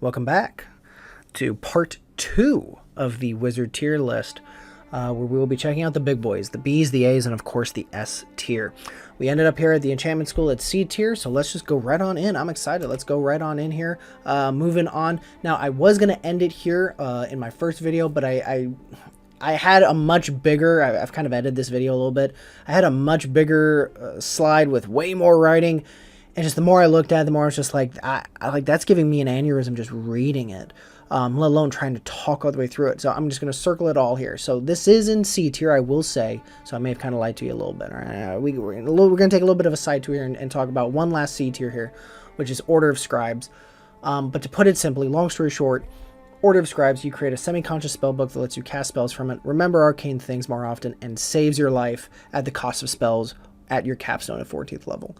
Welcome back to part 2 of the wizard tier list, where we will be checking out the big boys, the B's, the A's, and of course the S tier. We ended up here at the enchantment school at C tier, so let's just go right on in. I'm excited. Let's go right on in here. Moving on. Now, I was going to end it here in my first video, but I had a much bigger, I've kind of edited this video a little bit. I had a much bigger slide with way more writing. And just the more I looked at it, the more I was just like, like that's giving me an aneurysm just reading it, let alone trying to talk all the way through it. So I'm just going to circle it all here. So this is in C tier, I will say. So I may have kind of lied to you a little bit. All right? We're going to take a little bit of a side tour here and talk about one last C tier here, which is Order of Scribes. But to put it simply, long story short, Order of Scribes, you create a semi-conscious spellbook that lets you cast spells from it, remember arcane things more often, and saves your life at the cost of spells at your capstone at 14th level.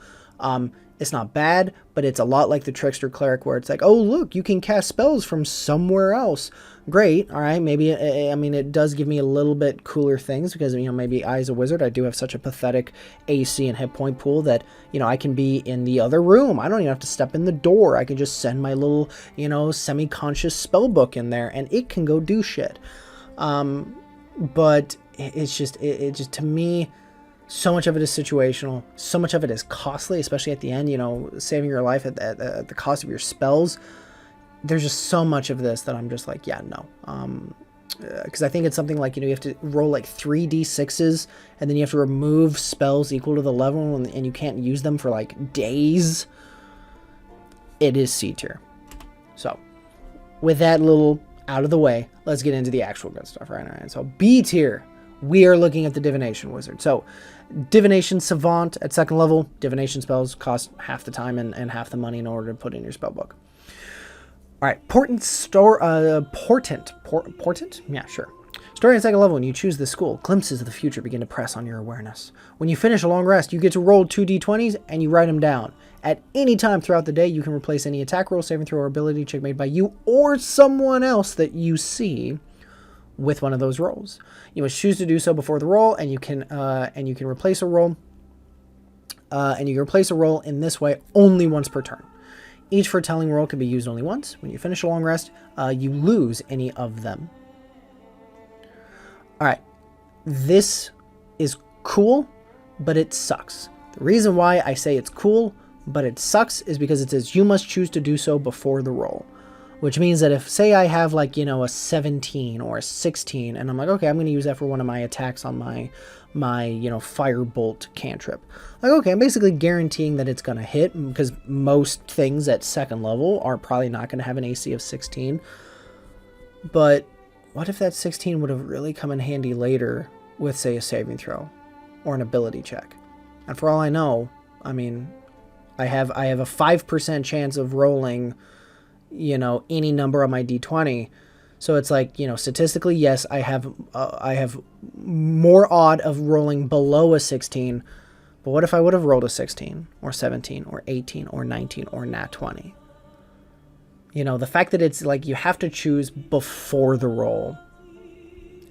It's not bad, but it's a lot like the Trickster Cleric, where it's like, oh, look, you can cast spells from somewhere else. Great, all right, maybe, I mean, it does give me a little bit cooler things, because, you know, maybe I, as a wizard, I do have such a pathetic AC and hit point pool that, you know, I can be in the other room. I don't even have to step in the door. I can just send my little, you know, semi-conscious spellbook in there, and it can go do shit. But it's just, it just, to me, so much of it is situational. So much of it is costly, especially at the end, you know, saving your life at the cost of your spells. There's just so much of this that I'm just like, yeah, no. Because I think it's something like, you know, you have to roll like 3d6s, and then you have to remove spells equal to the level, and you can't use them for like days. It is C tier. So, with that little out of the way, let's get into the actual good stuff, right? All right, so B tier. We are looking at the Divination Wizard. So, Divination Savant at 2nd level. Divination spells cost half the time and half the money in order to put in your spellbook. Alright, Portent? Yeah, sure. Starting at 2nd level, when you choose this school, glimpses of the future begin to press on your awareness. When you finish a long rest, you get to roll 2 d20s and you write them down. At any time throughout the day, you can replace any attack roll, saving throw, or ability check made by you or someone else that you see with one of those rolls. You must choose to do so before the roll, and you can replace a roll. And you can replace a roll in this way only once per turn. Each foretelling roll can be used only once. When you finish a long rest, you lose any of them. All right, this is cool, but it sucks. The reason why I say it's cool, but it sucks, is because it says you must choose to do so before the roll. Which means that if, say I have like, you know, a 17 or a 16, and I'm like, okay, I'm going to use that for one of my attacks on my you know, Firebolt cantrip. Like, okay, I'm basically guaranteeing that it's going to hit, because most things at 2nd level are probably not going to have an AC of 16. But what if that 16 would have really come in handy later with, say, a saving throw or an ability check? And for all I know, I mean, I have a 5% chance of rolling, you know, any number on my d20. So it's like, you know, statistically, yes, I have more odd of rolling below a 16. But what if I would have rolled a 16 or 17 or 18 or 19 or nat 20? You know, the fact that it's like you have to choose before the roll,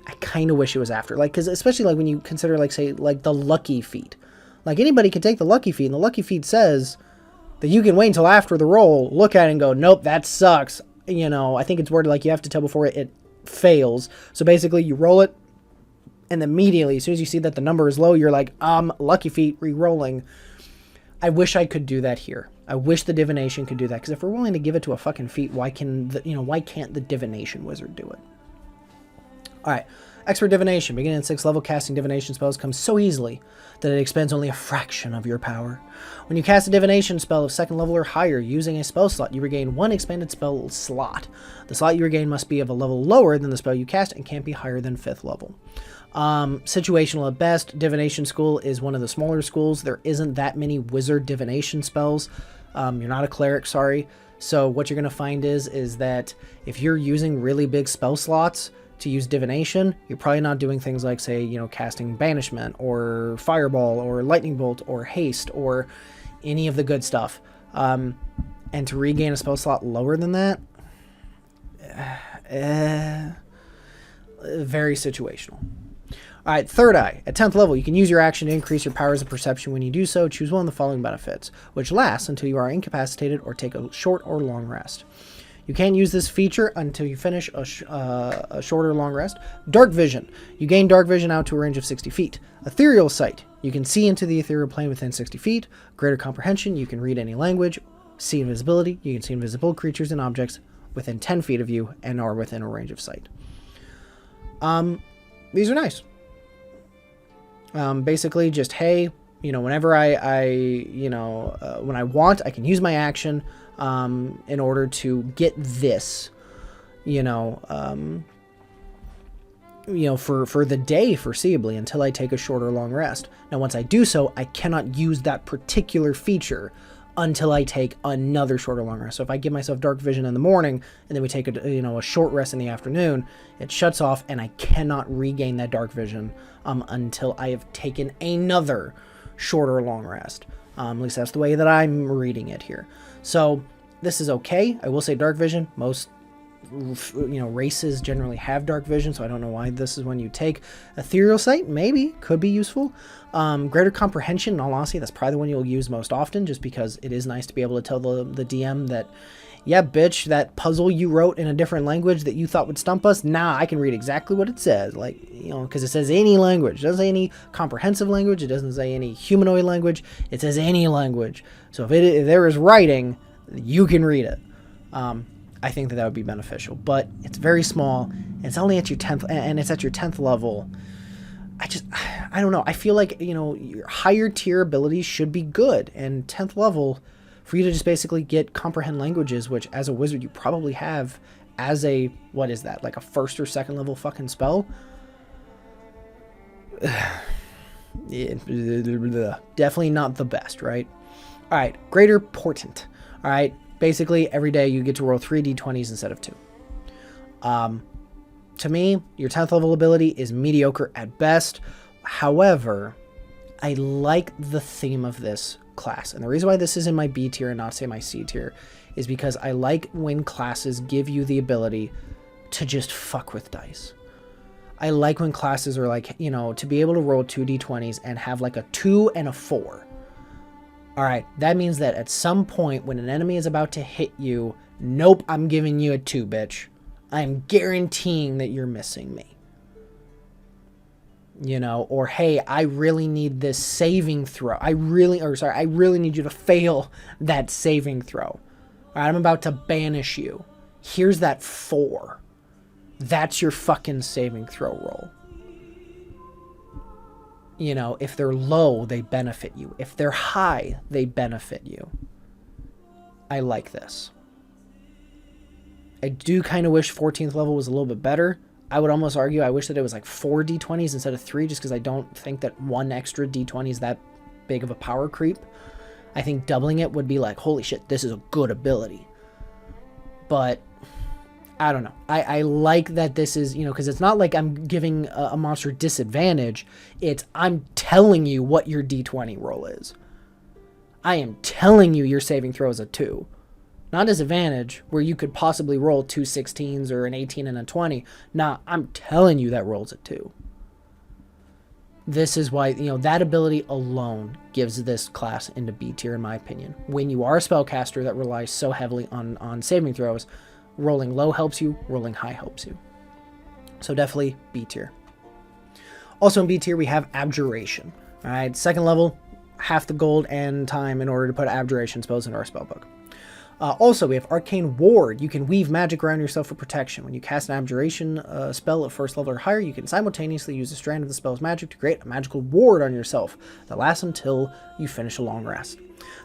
I kind of wish it was after. Like, because especially like when you consider, like, say, like the lucky feat. Like, anybody can take the lucky feat, and the lucky feat says that you can wait until after the roll, look at it and go, nope, that sucks. You know, I think it's worded like you have to tell before it fails. So basically you roll it, and immediately, as soon as you see that the number is low, you're like, lucky feat, re-rolling. I wish I could do that here. I wish the Divination could do that, because if we're willing to give it to a fucking feat, why can't the Divination Wizard do it? Alright, Expert Divination. Beginning at 6th level, casting Divination spells comes so easily that it expends only a fraction of your power. When you cast a Divination spell of 2nd level or higher using a spell slot, you regain 1 expanded spell slot. The slot you regain must be of a level lower than the spell you cast and can't be higher than 5th level. Situational at best. Divination School is one of the smaller schools. There isn't that many wizard divination spells. You're not a cleric, sorry. So what you're going to find is that if you're using really big spell slots to use divination, you're probably not doing things like, say, you know, casting banishment or fireball or lightning bolt or haste or any of the good stuff. And to regain a spell slot lower than that, very situational. Alright, Third Eye. At 10th level, you can use your action to increase your powers of perception. When you do so, choose one of the following benefits, which lasts until you are incapacitated or take a short or long rest. You can't use this feature until you finish a short or long rest. Dark Vision. You gain Dark Vision out to a range of 60 feet. Ethereal Sight. You can see into the ethereal plane within 60 feet. Greater Comprehension. You can read any language. See Invisibility. You can see invisible creatures and objects within 10 feet of you and are within a range of sight. These are nice. Basically just, hey, you know, whenever when I want, I can use my action in order to get this, for the day foreseeably until I take a short or long rest. Now, once I do so, I cannot use that particular feature until I take another short or long rest. So if I give myself Dark Vision in the morning and then we take a short rest in the afternoon, it shuts off and I cannot regain that Dark Vision until I have taken another short or long rest. At least that's the way that I'm reading it here. So this is okay. I will say Dark Vision. Most races generally have Dark Vision, so I don't know why this is one you take. Ethereal Sight, maybe, could be useful. Greater Comprehension, in all honesty, that's probably the one you'll use most often, just because it is nice to be able to tell the DM that, yeah, bitch, that puzzle you wrote in a different language that you thought would stump us, nah, I can read exactly what it says. Like, because it says any language. It doesn't say any comprehensive language. It doesn't say any humanoid language. It says any language. So if there is writing, you can read it. I think that would be beneficial, but it's very small. It's only at your 10th, and it's at your 10th level. I don't know. I feel like, your higher tier abilities should be good, and 10th level, for you to just basically get comprehend languages, which as a wizard you probably have as a, what is that, like a first or second level fucking spell? Definitely not the best, right? All right, Greater Portent. All right. Basically, every day you get to roll 3 d20s instead of 2. To me, your 10th level ability is mediocre at best. However, I like the theme of this class. And the reason why this is in my B tier and not, say, my C tier is because I like when classes give you the ability to just fuck with dice. I like when classes are like, to be able to roll 2 d20s and have like a 2 and a 4. Alright, that means that at some point when an enemy is about to hit you, nope, I'm giving you a 2, bitch. I'm guaranteeing that you're missing me. Or hey, I really need this saving throw. I really need you to fail that saving throw. Alright, I'm about to banish you. Here's that 4. That's your fucking saving throw roll. If they're low, they benefit you. If they're high, they benefit you. I like this. I do kind of wish 14th level was a little bit better. I would almost argue I wish that it was like 4 d20s instead of 3, just because I don't think that 1 extra d20 is that big of a power creep. I think doubling it would be like, holy shit, this is a good ability. But I don't know. I like that this is, because it's not like I'm giving a monster disadvantage. It's I'm telling you what your d20 roll is. I am telling you your saving throw is a 2. Not disadvantage, where you could possibly roll 2 16s or an 18 and a 20. Nah, I'm telling you that rolls a 2. This is why, that ability alone gives this class into B tier, in my opinion. When you are a spellcaster that relies so heavily on saving throws, rolling low helps you, rolling high helps you. So definitely B tier. Also in B tier, we have Abjuration. All right, 2nd level, half the gold and time in order to put Abjuration spells into our spellbook. Also, we have Arcane Ward. You can weave magic around yourself for protection. When you cast an Abjuration spell at 1st level or higher, you can simultaneously use a strand of the spell's magic to create a magical ward on yourself that lasts until you finish a long rest.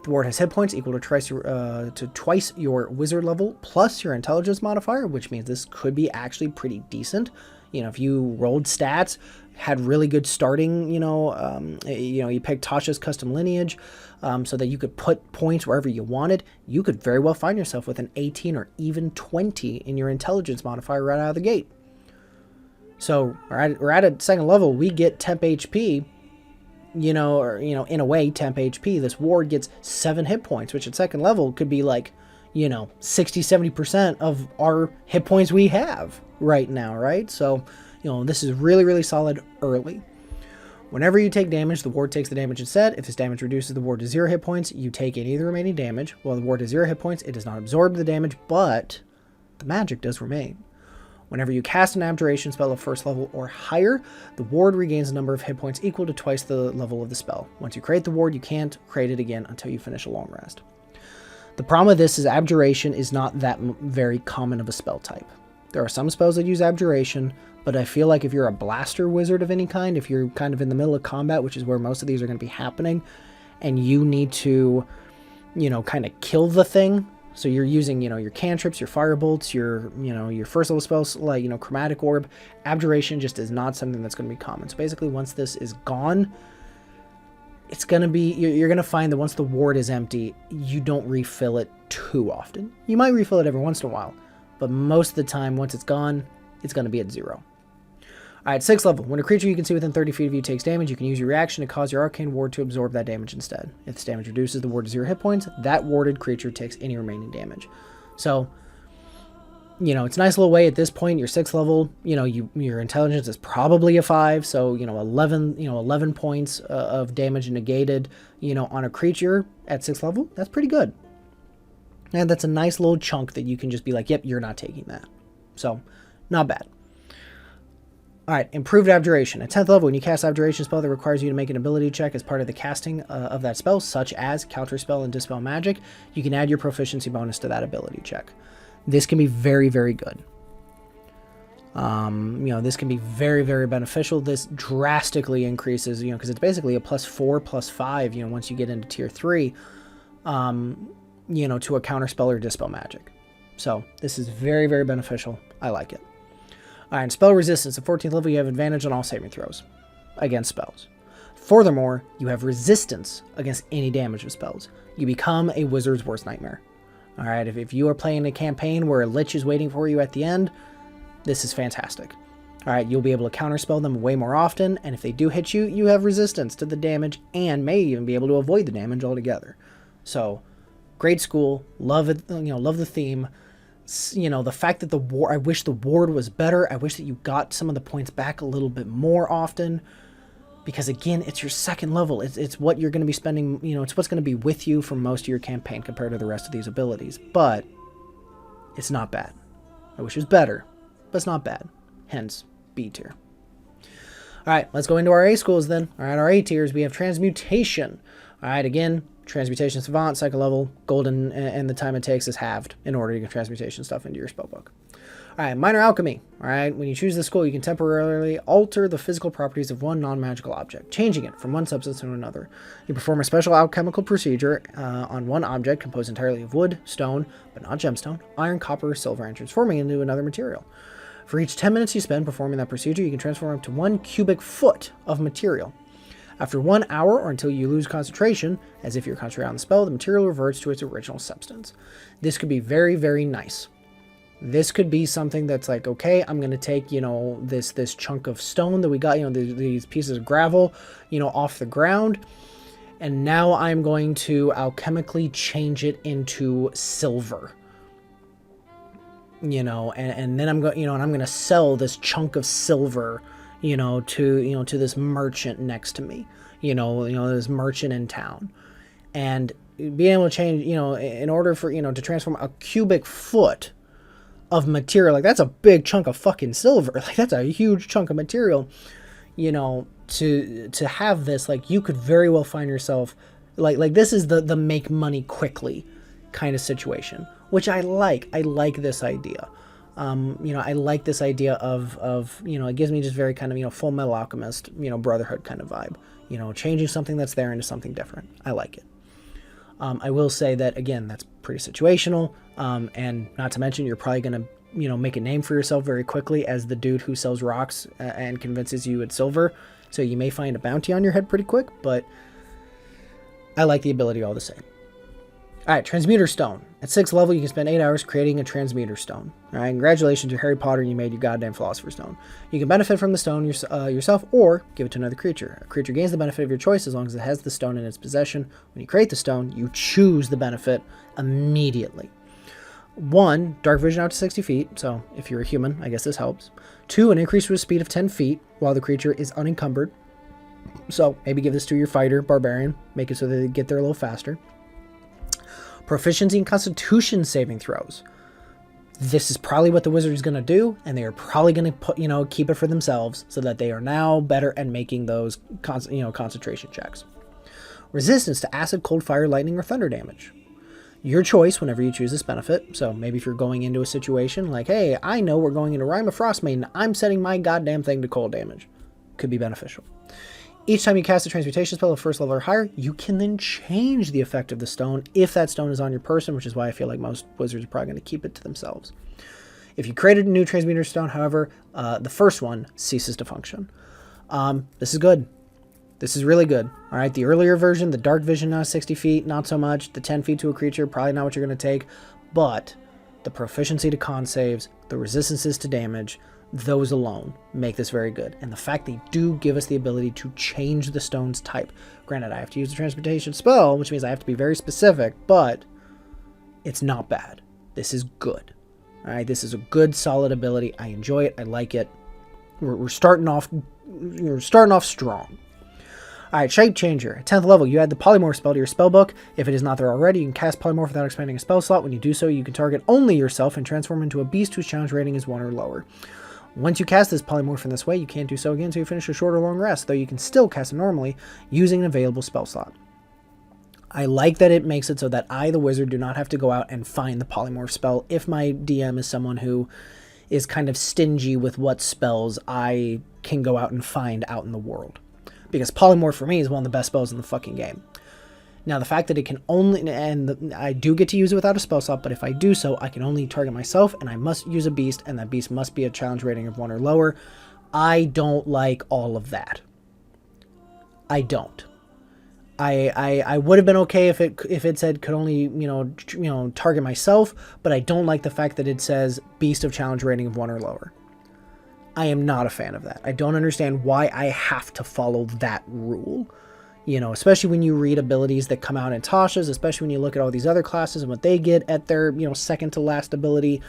The ward has hit points equal to twice your wizard level plus your intelligence modifier, which means this could be actually pretty decent. If you rolled stats, had really good starting, you picked Tasha's custom lineage so that you could put points wherever you wanted, you could very well find yourself with an 18 or even 20 in your intelligence modifier right out of the gate. So we're at a 2nd level, we get temp HP, in a way, temp HP. This ward gets 7 hit points, which at 2nd level could be like, 60-70% of our hit points we have right now, right? So, this is really, really solid early. Whenever you take damage, the ward takes the damage instead. If this damage reduces the ward to 0 hit points, you take any of the remaining damage. While the ward is 0 hit points, it does not absorb the damage, but the magic does remain. Whenever you cast an abjuration spell of first level or higher, the ward regains a number of hit points equal to twice the level of the spell. Once you create the ward, you can't create it again until you finish a long rest. The problem with this is abjuration is not that very common of a spell type. There are some spells that use abjuration, but I feel like if you're a blaster wizard of any kind, if you're kind of in the middle of combat, which is where most of these are going to be happening, and you need to, kind of kill the thing. So you're using, your cantrips, your firebolts, your first level spells like, chromatic orb. Abjuration just is not something that's going to be common. So basically once this is gone, it's going to be, you're going to find that once the ward is empty, you don't refill it too often. You might refill it every once in a while, but most of the time, once it's gone, it's going to be at 0. Alright, 6th level. When a creature you can see within 30 feet of you takes damage, you can use your reaction to cause your Arcane Ward to absorb that damage instead. If this damage reduces the ward to 0 hit points, that warded creature takes any remaining damage. So, it's a nice little way at this point. You're 6th level, your intelligence is probably a 5, so, 11 points of damage negated, on a creature at 6th level. That's pretty good. And that's a nice little chunk that you can just be like, yep, you're not taking that. So, not bad. Alright, improved abjuration. At 10th level, when you cast abjuration spell that requires you to make an ability check as part of the casting of that spell, such as counterspell and dispel magic, you can add your proficiency bonus to that ability check. This can be very, very good. This can be very, very beneficial. This drastically increases, because it's basically a +4, +5, once you get into tier 3, to a counterspell or dispel magic. So, this is very, very beneficial. I like it. Alright, spell resistance. At 14th level, you have advantage on all saving throws against spells. Furthermore, you have resistance against any damage of spells. You become a wizard's worst nightmare. Alright, if you are playing a campaign where a lich is waiting for you at the end, this is fantastic. Alright, you'll be able to counterspell them way more often, and if they do hit you, you have resistance to the damage and may even be able to avoid the damage altogether. So, great school. Love it, love the theme. The fact that I wish the ward was better. I wish that you got some of the points back a little bit more often, because again, it's your 2nd level. It's what you're going to be spending, it's what's going to be with you for most of your campaign compared to the rest of these abilities, but it's not bad. I wish it was better, but it's not bad. Hence, B tier. Alright, let's go into our A schools then. Alright, our A tiers, we have Transmutation. Alright, again, Transmutation Savant, 2nd level, golden, and the time it takes is halved in order to get Transmutation stuff into your spellbook. Alright, Minor Alchemy. Alright, when you choose this school, you can temporarily alter the physical properties of one non-magical object, changing it from one substance to another. You perform a special alchemical procedure on one object composed entirely of wood, stone, but not gemstone, iron, copper, or silver, and transforming it into another material. For each 10 minutes you spend performing that procedure, you can transform up to 1 cubic foot of material. After 1 hour or until you lose concentration, as if you're concentrating on the spell, the material reverts to its original substance. This could be very, very nice. This could be something that's like, okay, I'm going to take, this chunk of stone that we got, these pieces of gravel, off the ground, and now I'm going to alchemically change it into silver. And then I'm going, and I'm going to sell this chunk of silver to this merchant next to me, this merchant in town, and being able to change, in order for, to transform a cubic foot of material, like that's a big chunk of fucking silver, like that's a huge chunk of material, to have this, like you could very well find yourself, like this is the make money quickly kind of situation, which I like this idea. I like this idea of it gives me just very kind of, Full Metal Alchemist, Brotherhood kind of vibe, changing something that's there into something different. I like it. I will say that, again, that's pretty situational, and not to mention you're probably going to, make a name for yourself very quickly as the dude who sells rocks and convinces you it's silver, so you may find a bounty on your head pretty quick, but I like the ability all the same. Alright, Transmuter Stone. At 6th level, you can spend 8 hours creating a Transmuter Stone. Alright, congratulations, you're Harry Potter and you made your goddamn Philosopher's Stone. You can benefit from the stone yourself or give it to another creature. A creature gains the benefit of your choice as long as it has the stone in its possession. When you create the stone, you choose the benefit immediately. 1, dark vision out to 60 feet, so if you're a human, I guess this helps. 2, an increase with a speed of 10 feet while the creature is unencumbered. So maybe give this to your fighter, barbarian, make it so that they get there a little faster. Proficiency in Constitution saving throws. this is probably what the wizard is going to do, and they are probably going to put, keep it for themselves so that they are now better at making those, concentration checks. Resistance to acid, cold, fire, lightning, or thunder damage. Your choice whenever you choose this benefit. So maybe if you're going into a situation like, hey, I know we're going into Rime of Frostmaiden, I'm setting my goddamn thing to cold damage. Could be beneficial. Each time you cast a transmutation spell of first level or higher, you can then change the effect of the stone if that stone is on your person, which is why I feel like most wizards are probably going to keep it to themselves. If you created a new Transmuter Stone, however, the first one ceases to function. This is good. This is really good. All right, the earlier version, the Dark Vision now 60 feet, not so much. The 10 feet to a creature, probably not what you're going to take. But the proficiency to con saves, the resistances to damage, those alone make this very good. And the fact they do give us the ability to change the stone's type. Granted, I have to use the Transmutation spell, which means I have to be very specific, but it's not bad. This is good. All right, this is a good, solid ability. I enjoy it. I like it. We're starting off. We're starting off strong. All right, Shape Changer. At 10th level, you add the Polymorph spell to your spellbook. If it is not there already, you can cast Polymorph without expanding a spell slot. When you do so, you can target only yourself and transform into a beast whose challenge rating is 1 or lower. Once you cast this Polymorph in this way, you can't do so again until you finish a short or long rest, though you can still cast it normally using an available spell slot. I like that it makes it so that I, the wizard, do not have to go out and find the Polymorph spell if my DM is someone who is kind of stingy with what spells I can go out and find out in the world. Because Polymorph for me is one of the best spells in the fucking game. Now, the fact that it can only, and I do get to use it without a spell slot, but if I do so, I can only target myself, and I must use a beast, and that beast must be a challenge rating of 1 or lower. I don't like all of that. I don't. I would have been okay if it said could only target myself, but I don't like the fact that it says beast of challenge rating of 1 or lower. I am not a fan of that. I don't understand why I have to follow that rule. Especially when you read abilities that come out in Tasha's, especially when you look at all these other classes and what they get at their, second to last ability.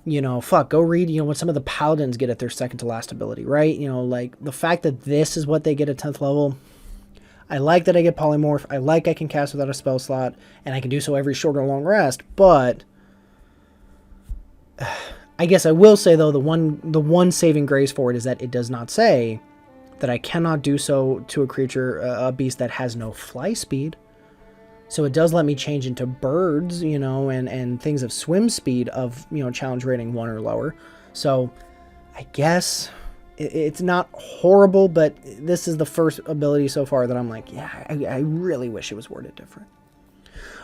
Go read, what some of the paladins get at their second to last ability, right? Like the fact that this is what they get at 10th level. I like that I get Polymorph. I like I can cast without a spell slot, and I can do so every short or long rest, but I guess I will say, though, the one saving grace for it is that it does not say that I cannot do so to a creature, a beast that has no fly speed. So it does let me change into birds, and things of swim speed of, challenge rating 1 or lower. So I guess it's not horrible, but this is the first ability so far that I'm like, yeah, I really wish it was worded different.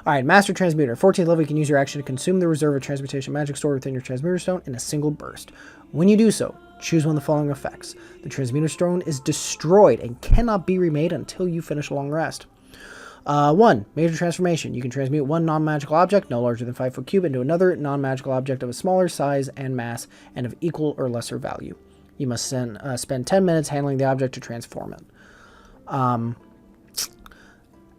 All right, Master Transmuter. 14th level, you can use your action to consume the reserve of Transmutation magic stored within your Transmuter Stone in a single burst. When you do so, choose one of the following effects. The Transmuter Stone is destroyed and cannot be remade until you finish a long rest. 1. Major Transformation. You can transmute one non-magical object, no larger than 5 foot cube, into another non-magical object of a smaller size and mass and of equal or lesser value. You must spend 10 minutes handling the object to transform it.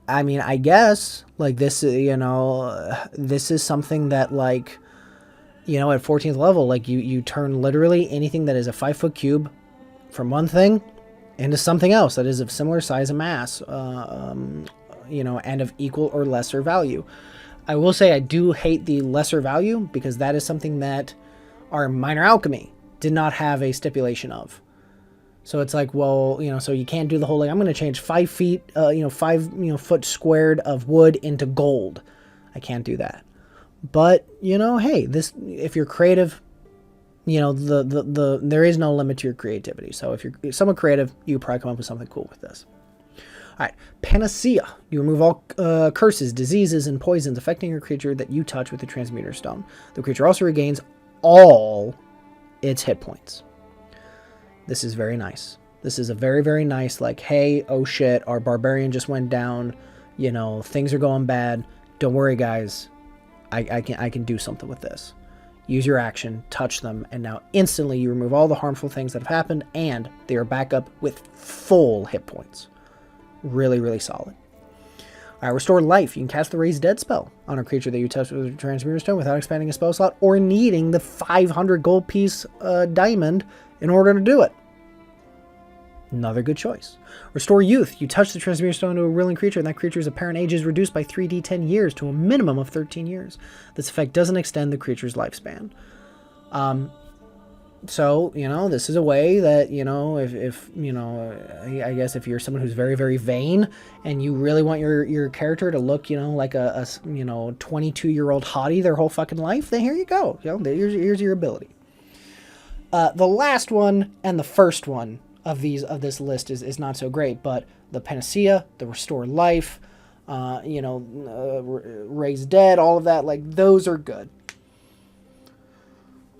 I guess, like, this, this is something that, like, at 14th level, like, you turn literally anything that is a 5 foot cube from one thing into something else that is of similar size and mass, and of equal or lesser value. I will say I do hate the lesser value because that is something that our Minor Alchemy did not have a stipulation of. So it's like, well, so you can't do the whole, like, I'm going to change 5 feet, 5 foot squared of wood into gold. I can't do that. But, hey, this, if you're creative, there is no limit to your creativity. So if you're somewhat creative, you probably come up with something cool with this. All right, Panacea. You remove all curses, diseases, and poisons affecting your creature that you touch with the Transmuter Stone. The creature also regains all its hit points. This is very nice. This is a very, very nice, like, hey, oh shit, our barbarian just went down. Things are going bad. Don't worry, guys. I can do something with this. Use your action, touch them, and now instantly you remove all the harmful things that have happened, and they are back up with full hit points. Really, really solid. All right, Restore Life. You can cast the Raise Dead spell on a creature that you touch with a Transmuter Stone without expanding a spell slot or needing the 500 gold piece diamond in order to do it. Another good choice. Restore Youth. You touch the Transmuter Stone to a willing creature, and that creature's apparent age is reduced by 3d10 years to a minimum of 13 years. This effect doesn't extend the creature's lifespan. So, you know, this is a way that, you know, if you know, I guess if you're someone who's very, very vain and you really want your character to look, you know, like a you know, 22-year-old hottie their whole fucking life, then here you go. You know, here's your ability. The last one and the first one of this list is not so great, but the Panacea, the Restore Life, you know, Raise Dead, all of that, like, those are good.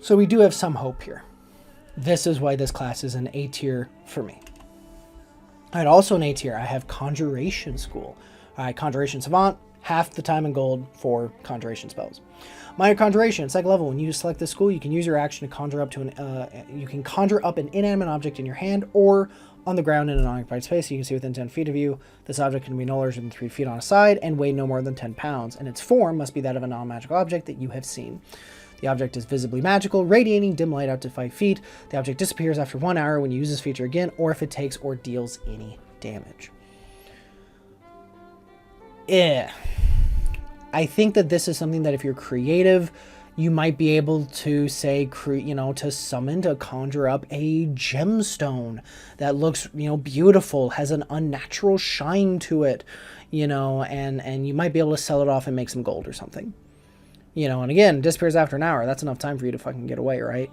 So we do have some hope here. This is why this class is an A tier for me. All right, also an A tier, I have Conjuration School. All right, Conjuration Savant, half the time and gold for Conjuration spells. Minor Conjuration, second level. When you select this school, you can use your action to conjure up to an inanimate object in your hand or on the ground in an unoccupied space. You can see within 10 feet of you. This object can be no larger than 3 feet on a side and weigh no more than 10 pounds, and its form must be that of a non-magical object that you have seen. The object is visibly magical, radiating dim light out to 5 feet. The object disappears after 1 hour when you use this feature again, or if it takes or deals any damage. I think that this is something that if you're creative, you might be able to say, you know, to summon, to conjure up a gemstone that looks, you know, beautiful, has an unnatural shine to it, you know, and you might be able to sell it off and make some gold or something. You know, and again, disappears after an hour. That's enough time for you to fucking get away, right?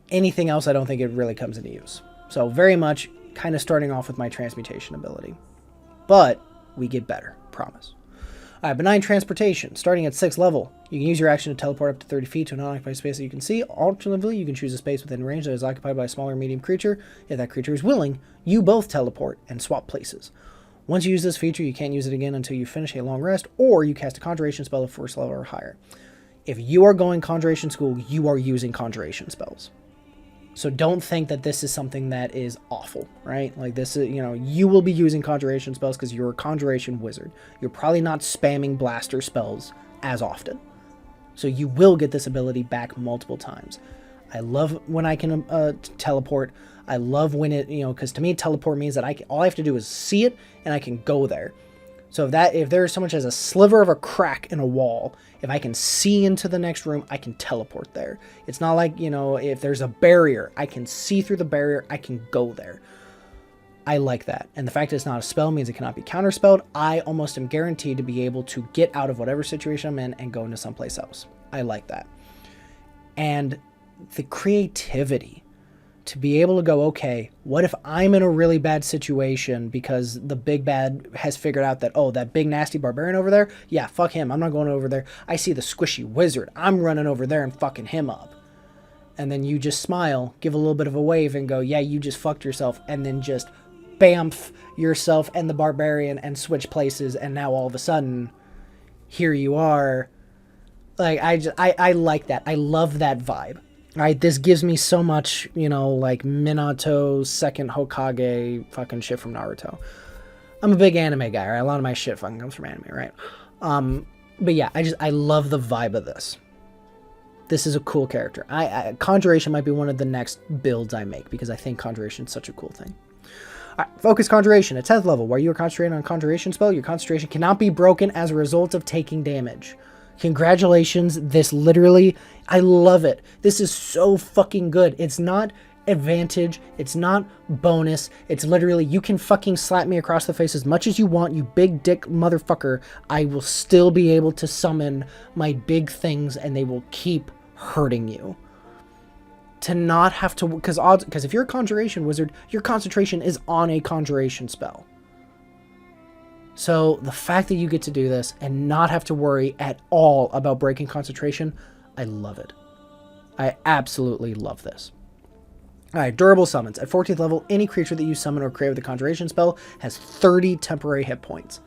Anything else, I don't think it really comes into use. So very much kind of starting off with my transmutation ability. But we get better, promise. All right, Benign Transportation. Starting at 6th level, you can use your action to teleport up to 30 feet to an unoccupied space that you can see. Alternatively, you can choose a space within range that is occupied by a smaller medium creature. If that creature is willing, you both teleport and swap places. Once you use this feature, you can't use it again until you finish a long rest, or you cast a Conjuration spell of 1st level or higher. If you are going Conjuration School, you are using Conjuration spells. So don't think that this is something that is awful, right? Like this is, you know, you will be using Conjuration spells because you're a Conjuration Wizard. You're probably not spamming blaster spells as often. So you will get this ability back multiple times. I love when I can teleport. I love when it, you know, because to me teleport means that all I have to do is see it and I can go there. So if there's so much as a sliver of a crack in a wall, if I can see into the next room, I can teleport there. It's not like, you know, if there's a barrier, I can see through the barrier, I can go there. I like that. And the fact that it's not a spell means it cannot be counterspelled. I almost am guaranteed to be able to get out of whatever situation I'm in and go into someplace else. I like that. And the creativity to be able to go, okay, what if I'm in a really bad situation because the big bad has figured out that, oh, that big nasty barbarian over there, yeah, fuck him, I'm not going over there. I see the squishy wizard, I'm running over there and fucking him up. And then you just smile, give a little bit of a wave and go, yeah, you just fucked yourself, and then just bamf yourself and the barbarian and switch places, and now all of a sudden, here you are. Like, I like that. I love that vibe. Right, this gives me so much, you know, like Minato second Hokage fucking shit from Naruto. I'm a big anime guy, right? A lot of my shit fucking comes from anime, right? But yeah, I love the vibe of this. This is a cool character. Conjuration might be one of the next builds I make because I think Conjuration is such a cool thing. All right, Focus Conjuration at 10th level. While you are concentrating on a Conjuration spell, your concentration cannot be broken as a result of taking damage. Congratulations, this literally, I love it. This is so fucking good. It's not advantage, it's not bonus, it's literally, you can fucking slap me across the face as much as you want, you big dick motherfucker. I will still be able to summon my big things and they will keep hurting you. To not have to, because if you're a Conjuration Wizard, your concentration is on a Conjuration spell. So the fact that you get to do this and not have to worry at all about breaking concentration, I love it. I absolutely love this. All right, Durable Summons. At 14th level, any creature that you summon or create with a Conjuration spell has 30 temporary hit points.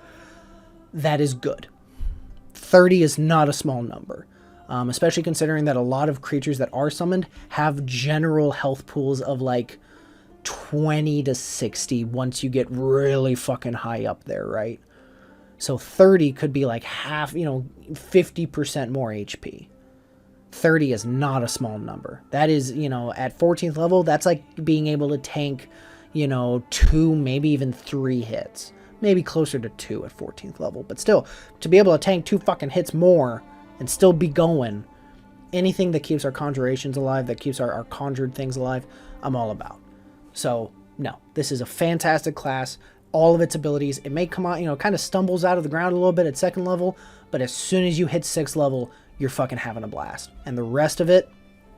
That is good. 30 is not a small number, especially considering that a lot of creatures that are summoned have general health pools of like 20 to 60 once you get really fucking high up there, right? So 30 could be like half, 50% more HP. 30 is not a small number. That is, you know, at 14th level, that's like being able to tank, you know, 2, maybe even 3 hits. Maybe closer to 2 at 14th level. But still, to be able to tank 2 fucking hits more and still be going, anything that keeps our conjurations alive, that keeps our conjured things alive, I'm all about. So, no, this is a fantastic class. All of its abilities, it may come out, you know, kind of stumbles out of the ground a little bit at 2nd level, but as soon as you hit 6th level, you're fucking having a blast. And the rest of it,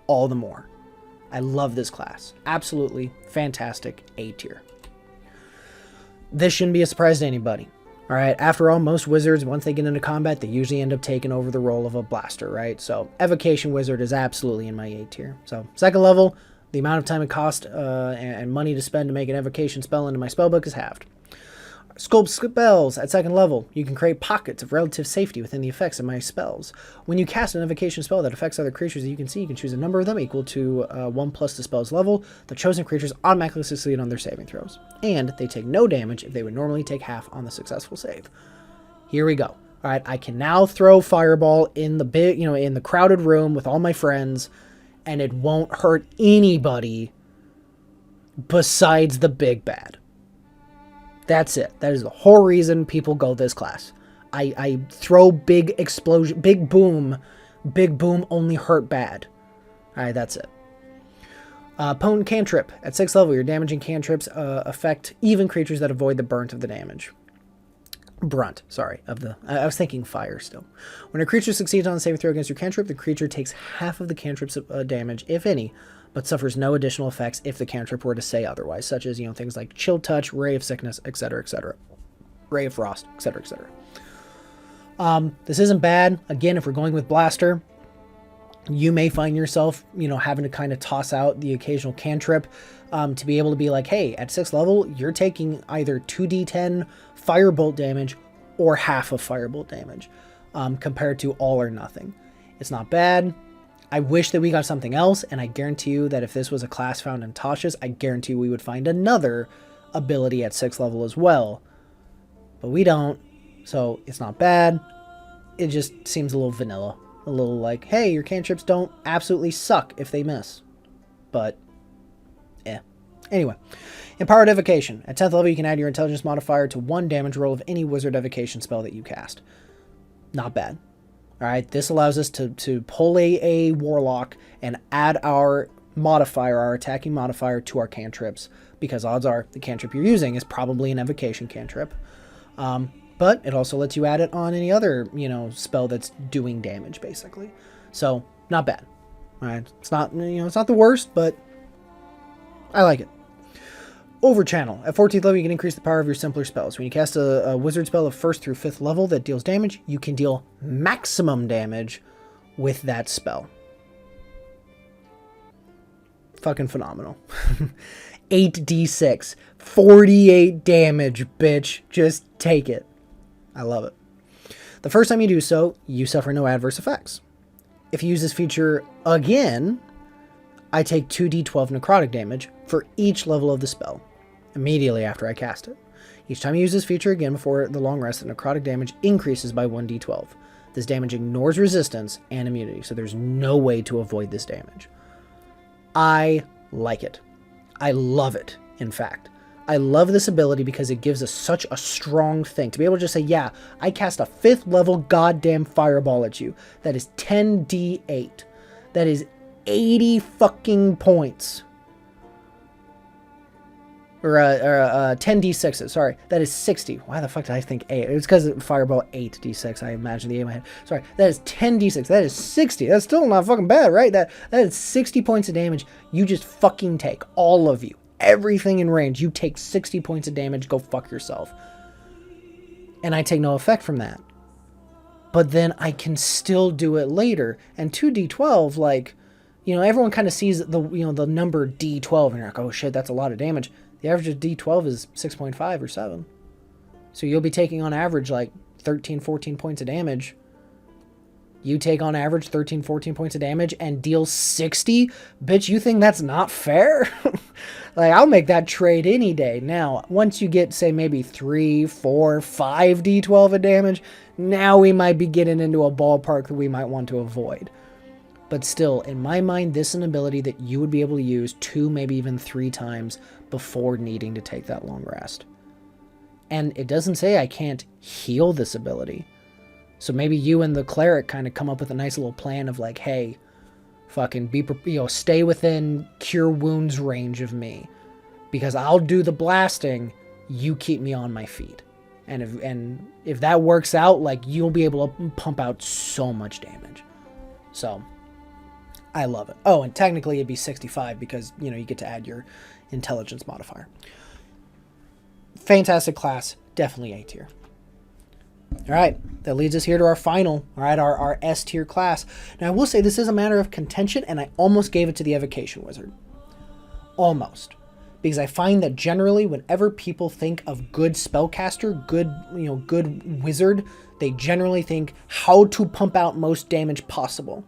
all the more. I love this class. Absolutely fantastic A tier. This shouldn't be a surprise to anybody. All right, after all, most wizards, once they get into combat, they usually end up taking over the role of a blaster, right? So Evocation Wizard is absolutely in my A tier. So 2nd level, the amount of time it cost and money to spend to make an evocation spell into my spellbook is halved. Sculpt spells at 2nd level. You can create pockets of relative safety within the effects of my spells. When you cast an evocation spell that affects other creatures that you can see, you can choose a number of them equal to 1 plus the spell's level. The chosen creatures automatically succeed on their saving throws. And they take no damage if they would normally take half on the successful save. Here we go. All right, I can now throw Fireball in the big, you know, in the crowded room with all my friends, and it won't hurt anybody besides the big bad. That's it. That is the whole reason people go this class. I throw big explosion, big boom only hurt bad. All right, that's it. Potent cantrip. At 6th level, your damaging cantrips affect even creatures that avoid the brunt of the damage. I was thinking fire still. When a creature succeeds on a saving throw against your cantrip, the creature takes half of the cantrip's damage, if any, but suffers no additional effects if the cantrip were to say otherwise, such as, you know, things like Chill Touch, Ray of Sickness, etc., etc. Ray of Frost, etc., etc. This isn't bad. Again, if we're going with Blaster, you may find yourself, you know, having to kind of toss out the occasional cantrip to be able to be like, hey, at 6th level, you're taking either 2d10 firebolt damage or half of firebolt damage compared to all or nothing. It's not bad. I wish that we got something else, and I guarantee you that if this was a class found in Tasha's, I guarantee we would find another ability at 6th level as well. But we don't, so it's not bad. It just seems a little vanilla. A little like, hey, your cantrips don't absolutely suck if they miss. But, yeah. Anyway, Empowered Evocation. At 10th level, you can add your intelligence modifier to 1 damage roll of any wizard evocation spell that you cast. Not bad. Alright, this allows us to pull a warlock and add our modifier, our attacking modifier, to our cantrips, because odds are the cantrip you're using is probably an evocation cantrip. But it also lets you add it on any other, you know, spell that's doing damage, basically. So, not bad. Alright, it's not, you know, it's not the worst, but I like it. Overchannel. At 14th level, you can increase the power of your simpler spells. When you cast a wizard spell of 1st through 5th level that deals damage, you can deal maximum damage with that spell. Fucking phenomenal. 8d6. 48 damage, bitch. Just take it. I love it. The first time you do so, you suffer no adverse effects. If you use this feature again, I take 2d12 necrotic damage for each level of the spell, immediately after I cast it. Each time you use this feature again before the long rest, the necrotic damage increases by 1d12. This damage ignores resistance and immunity, so there's no way to avoid this damage. I like it. I love it, in fact. I love this ability because it gives us such a strong thing. To be able to just say, yeah, I cast a 5th level goddamn fireball at you. That is 10d8. That is 80 fucking points. Or 10d6s, sorry. That is 60. Why the fuck did I think 8? It's because fireball 8d6. I imagine the 8 in my head. Sorry, that is 10d6. That is 60. That's still not fucking bad, right? That is 60 points of damage. You just fucking take. All of you. Everything in range. You take 60 points of damage. Go fuck yourself. And I take no effect from that. But then I can still do it later. And 2d12, like, you know, everyone kind of sees the, you know, the number d12 and you're like, oh shit, that's a lot of damage. The average of d12 is 6.5 or 7. So you'll be taking on average like 13, 14 points of damage. You take on average 13, 14 points of damage and deal 60? Bitch, you think that's not fair? Like, I'll make that trade any day. Now, once you get, say, maybe 3, 4, 5 d12 of damage, now we might be getting into a ballpark that we might want to avoid. But still, in my mind, this is an ability that you would be able to use 2, maybe even 3 times before needing to take that long rest. And it doesn't say I can't heal this ability. So maybe you and the cleric kind of come up with a nice little plan of like, hey, fucking stay within cure wounds range of me, because I'll do the blasting, you keep me on my feet. And if that works out, like, you'll be able to pump out so much damage. So I love it. Oh, and technically it'd be 65 because, you get to add your intelligence modifier. Fantastic class, definitely A tier. All right, that leads us here to our final, all right, our S tier class. Now, I will say this is a matter of contention, and I almost gave it to the Evocation Wizard. Almost. Because I find that generally, whenever people think of good spellcaster, good wizard, they generally think how to pump out most damage possible.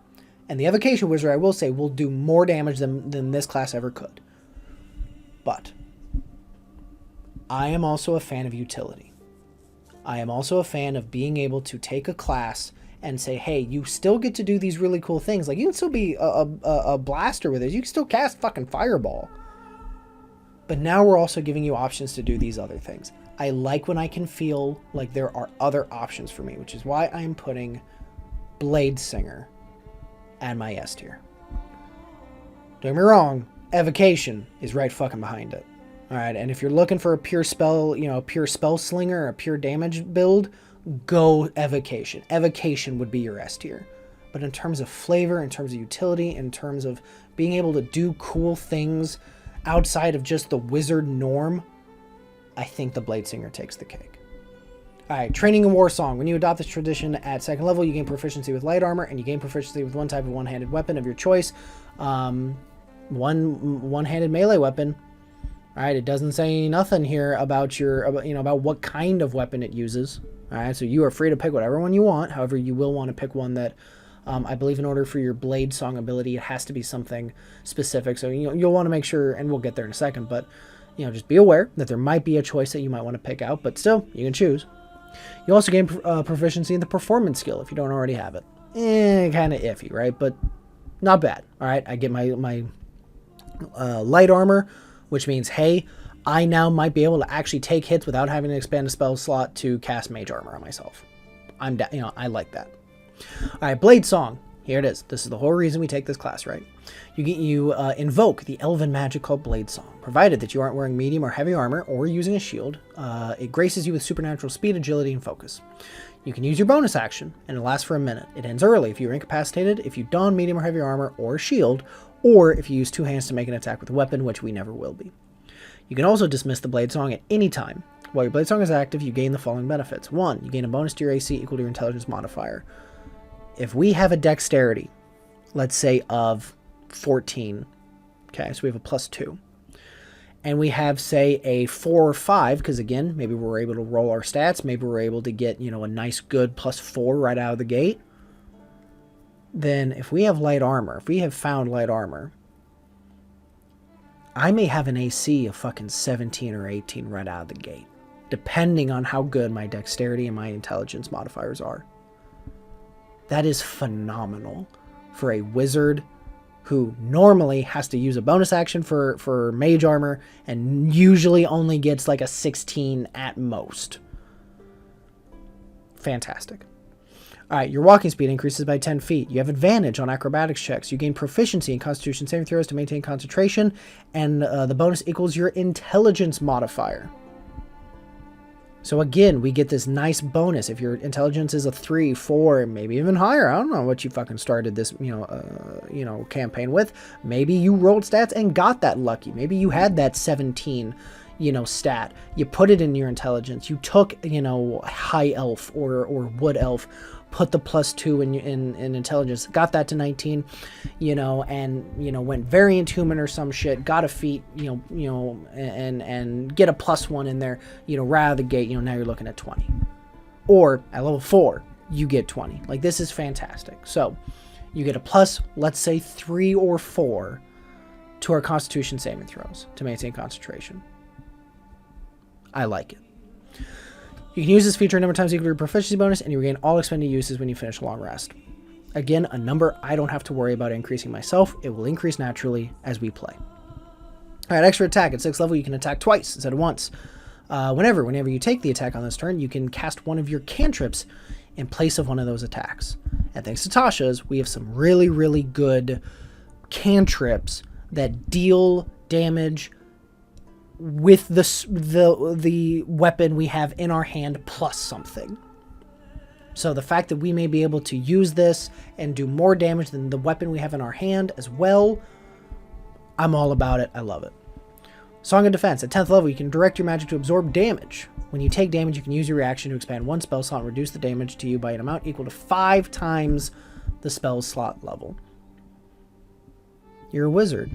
And the Evocation Wizard, I will say, will do more damage than this class ever could. But I am also a fan of utility. I am also a fan of being able to take a class and say, hey, you still get to do these really cool things. Like, you can still be a blaster with it. You can still cast fucking Fireball. But now we're also giving you options to do these other things. I like when I can feel like there are other options for me, which is why I'm putting Blade Singer at my S tier. Don't get me wrong, Evocation is right fucking behind it. All right, and if you're looking for a pure spell, a pure spell slinger, a pure damage build, go Evocation. Evocation would be your S tier. But in terms of flavor, in terms of utility, in terms of being able to do cool things outside of just the wizard norm, I think the Blade Singer takes the cake. All right, Training in War Song. When you adopt this tradition at 2nd level, you gain proficiency with light armor, and you gain proficiency with one type of one-handed weapon of your choice. One-handed melee weapon. All right, it doesn't say nothing here about about what kind of weapon it uses. All right, so you are free to pick whatever one you want. However, you will want to pick one that, I believe, in order for your Blade Song ability, it has to be something specific. So you'll want to make sure, and we'll get there in a second. But just be aware that there might be a choice that you might want to pick out. But still, you can choose. You also gain proficiency in the performance skill if you don't already have it. Kind of iffy, right? But not bad. All right, I get my light armor, which means, hey, I now might be able to actually take hits without having to expand a spell slot to cast mage armor on myself. I like that. All right, Blade Song. Here it is. This is the whole reason we take this class, right? You invoke the elven magic called Blade Song. Provided that you aren't wearing medium or heavy armor or using a shield, it graces you with supernatural speed, agility, and focus. You can use your bonus action, and it lasts for a minute. It ends early if you're incapacitated, if you don medium or heavy armor or a shield, or if you use 2 hands to make an attack with a weapon, which we never will be. You can also dismiss the Blade Song at any time. While your Blade Song is active, you gain the following benefits. 1, you gain a bonus to your AC equal to your intelligence modifier. If we have a dexterity, let's say of 14, okay, so we have a +2, and we have, say, a 4 or 5, because again, maybe we're able to roll our stats, maybe we're able to get, a nice good +4 right out of the gate, then if we have light armor, if we have found light armor, I may have an AC of fucking 17 or 18 right out of the gate, depending on how good my dexterity and my intelligence modifiers are. That is phenomenal for a wizard who normally has to use a bonus action for mage armor and usually only gets like a 16 at most. Fantastic. All right, your walking speed increases by 10 feet. You have advantage on acrobatics checks. You gain proficiency in Constitution saving throws to maintain concentration, and the bonus equals your intelligence modifier. So again, we get this nice bonus. If your intelligence is a 3, 4, maybe even higher, I don't know what you fucking started this, campaign with. Maybe you rolled stats and got that lucky. Maybe you had that 17, stat. You put it in your intelligence. You took, high elf or wood elf, put the +2 in intelligence, got that to 19, and went variant human or some shit, got a feat, and get a +1 in there, right out of the gate. Now you're looking at 20. Or at level 4, you get 20. Like, this is fantastic. So you get a let's say 3 or 4 to our Constitution saving throws to maintain concentration. I like it. You can use this feature a number of times equal to your proficiency bonus, and you regain all expended uses when you finish a long rest. Again, a number I don't have to worry about increasing myself. It will increase naturally as we play. All right, extra attack. At 6th level, you can attack twice instead of once. Whenever you take the attack on this turn, you can cast one of your cantrips in place of one of those attacks. And thanks to Tasha's, we have some really, really good cantrips that deal damage with the weapon we have in our hand plus something. So the fact that we may be able to use this and do more damage than the weapon we have in our hand as well, I'm all about it. I love it. Song of Defense. At 10th level, you can direct your magic to absorb damage. When you take damage, you can use your reaction to expand one spell slot and reduce the damage to you by an amount equal to 5 times the spell slot level. You're a wizard.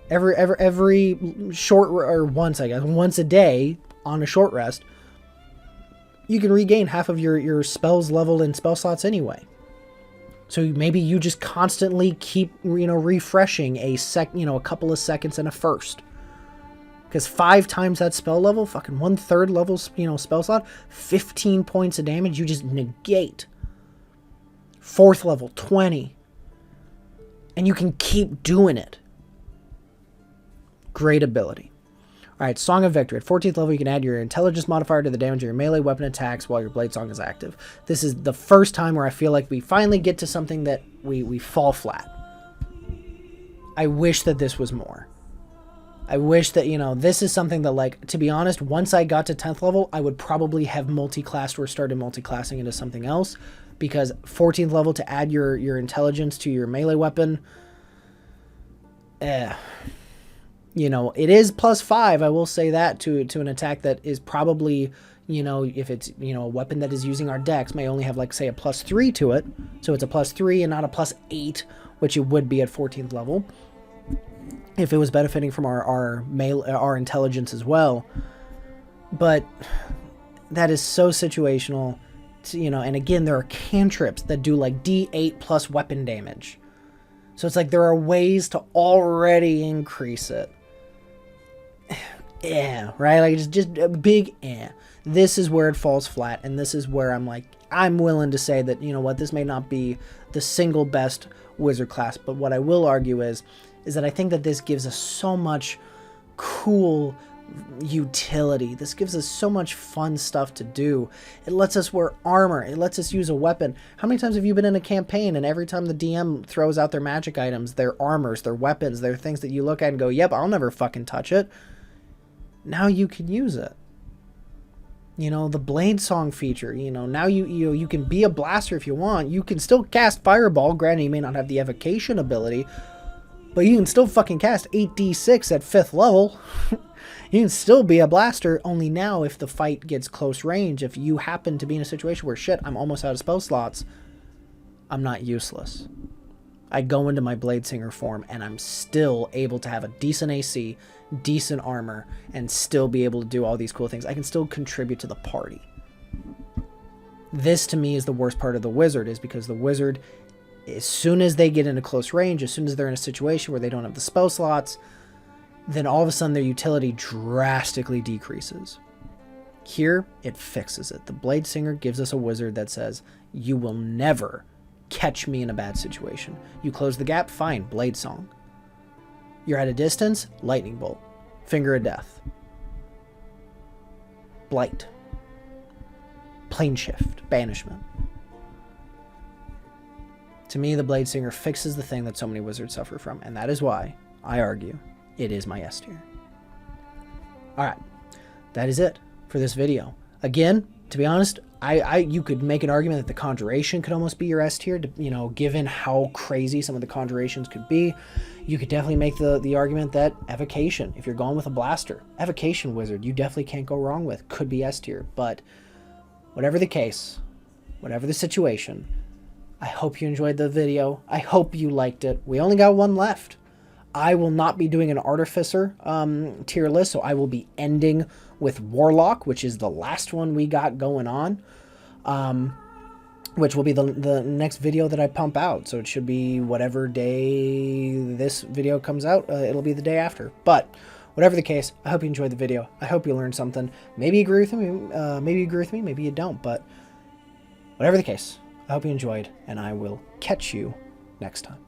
Every short, or once a day on a short rest, you can regain half of your spells level and spell slots anyway. So maybe you just constantly keep, refreshing a couple of seconds in a first. Because 5 times that spell level, fucking 1/3 level, spell slot, 15 points of damage, you just negate. 4th level, 20. And you can keep doing it. Great ability. Alright, Song of Victory. At 14th level, you can add your intelligence modifier to the damage of your melee weapon attacks while your Blade Song is active. This is the first time where I feel like we finally get to something that we fall flat. I wish that this was more. I wish that, this is something that, like, to be honest, once I got to 10th level, I would probably have multi-classed or started multi-classing into something else. Because 14th level to add your intelligence to your melee weapon, it is +5, I will say that, to an attack that is probably, if it's, a weapon that is using our dex, may only have, like, say, a +3 to it. So it's a +3 and not a +8, which it would be at 14th level, if it was benefiting from our intelligence as well. But that is so situational, and again, there are cantrips that do, like, D8 plus weapon damage. So it's like there are ways to already increase it. Yeah, right? Like, it's just a big eh. This is where it falls flat, and this is where I'm like, I'm willing to say that, this may not be the single best wizard class, but what I will argue is that I think that this gives us so much cool utility. This gives us so much fun stuff to do. It lets us wear armor. It lets us use a weapon. How many times have you been in a campaign and every time the DM throws out their magic items, their armors, their weapons, their things that you look at and go, yep, I'll never fucking touch it. Now you can use it. The Blade Song feature, now you can be a blaster if you want. You can still cast Fireball. Granted, you may not have the Evocation ability, but you can still fucking cast 8d6 at 5th level. You can still be a blaster, only now if the fight gets close range, if you happen to be in a situation where, shit, I'm almost out of spell slots, I'm not useless. I go into my Bladesinger form, and I'm still able to have a decent AC, decent armor, and still be able to do all these cool things. I can still contribute to the party. This, to me, is the worst part of the wizard, is because the wizard, as soon as they get into close range, as soon as they're in a situation where they don't have the spell slots, then all of a sudden their utility drastically decreases. Here, it fixes it. The Bladesinger gives us a wizard that says, you will never catch me in a bad situation. You close the gap, fine, Blade Song. You're at a distance, Lightning Bolt. Finger of Death. Blight. Plane Shift. Banishment. To me, the Bladesinger fixes the thing that so many wizards suffer from, and that is why, I argue, it is my S tier. Alright, that is it for this video. Again, to be honest, you could make an argument that the Conjuration could almost be your S tier, given how crazy some of the Conjurations could be. You could definitely make the argument that Evocation, if you're going with a blaster, Evocation Wizard, you definitely can't go wrong with, could be S tier. But whatever the case, whatever the situation, I hope you enjoyed the video. I hope you liked it. We only got one left. I will not be doing an Artificer tier list, so I will be ending with Warlock, which is the last one we got going on, which will be the next video that I pump out. So it should be whatever day this video comes out. It'll be the day after. But whatever the case, I hope you enjoyed the video. I hope you learned something. Maybe you agree with me. Maybe you agree with me. Maybe you don't. But whatever the case, I hope you enjoyed, and I will catch you next time.